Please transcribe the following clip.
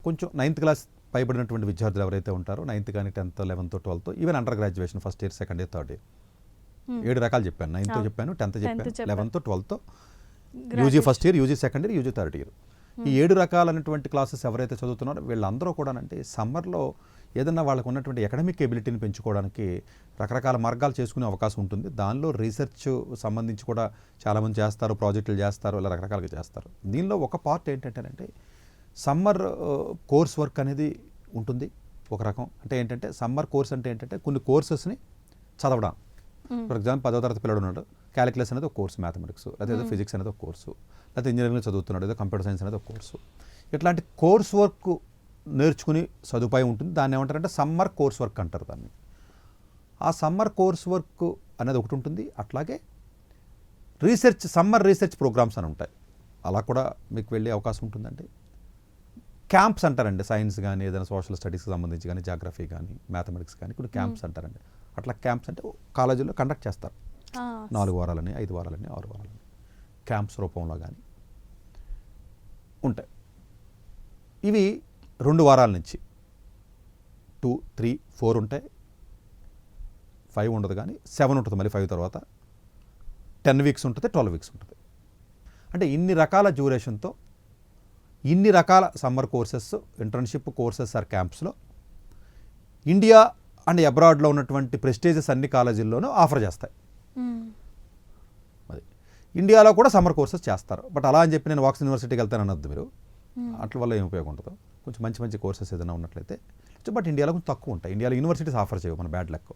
కొంచెం 9th class పైబడినటువంటి విద్యార్థులు ఎవరైతే ఉంటారో 9th కానీ 10th 11th 12th even under graduation first year second year third year 7 రకాలు చెప్పాను. 9th చెప్పాను, 10th చెప్పాను, 11th 12th, UG first year, UG second year, UG third year. ఈ 7 రకాలైనటువంటి క్లాసెస్ ఎవరైతే చదువుతున్నారో వీళ్ళందరూ కూడా అంటే సమ్మర్లో ఏదన్నా వాళ్ళకు ఉన్నటువంటి ఎకడమిక్ ఎబిలిటీని పెంచుకోవడానికి రకరకాల మార్గాలు చేసుకునే అవకాశం ఉంటుంది. దానిలో రీసెర్చ్ సంబంధించి కూడా చాలామంది చేస్తారు, ప్రాజెక్టులు చేస్తారు, ఇలా రకరకాలుగా చేస్తారు. దీనిలో ఒక పార్ట్ ఏంటంటే సమ్మర్ కోర్స్ వర్క్ అనేది ఉంటుంది. ఒక రకం అంటే ఏంటంటే సమ్మర్ కోర్స్ అంటే ఏంటంటే కొన్ని కోర్సెస్ని చదవడం. ఫర్ ఎగ్జాంపుల్ 10వ తరగతి పిల్లడు ఉన్నాడు, క్యాలిక్యులస్ అనేది ఒక కోర్సు, మ్యాథమెటిక్స్, లేదా ఫిజిక్స్ అనేది ఒక కోర్సు, లేకపోతే ఇంజనీరింగ్లో చదువుతున్నాడు, ఏదో కంప్యూటర్ సైన్స్ అనేది ఒక కోర్సు. ఇట్లాంటి కోర్స్ వర్క్ నేర్చుకుని సదుపాయం ఉంటుంది. దాన్ని ఏమంటారంటే సమ్మర్ కోర్స్ వర్క్ అంటారు దాన్ని. ఆ సమ్మర్ కోర్స్ వర్క్ అనేది ఒకటి ఉంటుంది. అట్లాగే సమ్మర్ రీసెర్చ్ ప్రోగ్రామ్స్ అని ఉంటాయి. అలా కూడా మీకు వెళ్ళే అవకాశం ఉంటుందండి. క్యాంప్స్ అంటారండి, సైన్స్ కానీ ఏదైనా సోషల్ స్టడీస్కి సంబంధించి కానీ జాగ్రఫీ కానీ మ్యాథమెటిక్స్ కానీ కొన్ని క్యాంప్స్ అంటారండి. అట్లా క్యాంప్స్ అంటే కాలేజీలో కండక్ట్ చేస్తారు. 4 వారాలని 5 వారాలని 6 వారాలని క్యాంప్స్ రూపంలో కానీ ఉంటాయి. ఇవి 2 వారాల నుంచి 2, 3, 4 ఉంటాయి. 5 ఉండదు కానీ 7 ఉంటుంది. మళ్ళీ 5 తర్వాత 10 వీక్స్ ఉంటుంది, 12 వీక్స్ ఉంటుంది. అంటే ఇన్ని రకాల డ్యూరేషన్తో ఇన్ని రకాల summer courses, internship courses or క్యాంప్స్లో ఇండియా అండ్ అబ్రాడ్లో ఉన్నటువంటి ప్రెస్టీజియస్ అన్ని కాలేజీల్లోనూ ఆఫర్ చేస్తాయి. అది ఇండియాలో కూడా సమ్మర్ కోర్సెస్ చేస్తారు. బట్ అలా అని చెప్పి నేను వాక్స్ యూనివర్సిటీకి వెళ్తాను అనొద్దు మీరు. అట్ల వల్ల ఏం ఉపయోగం ఉండదు. కొంచెం మంచి మంచి కోర్సెస్ ఏదైనా ఉన్నట్లయితే. బట్ ఇండియాలో కొంచెం తక్కువ ఉంటాయి. ఇండియాలో యూనివర్సిటీస్ ఆఫర్ చేయవు, మన బ్యాడ్ లక్.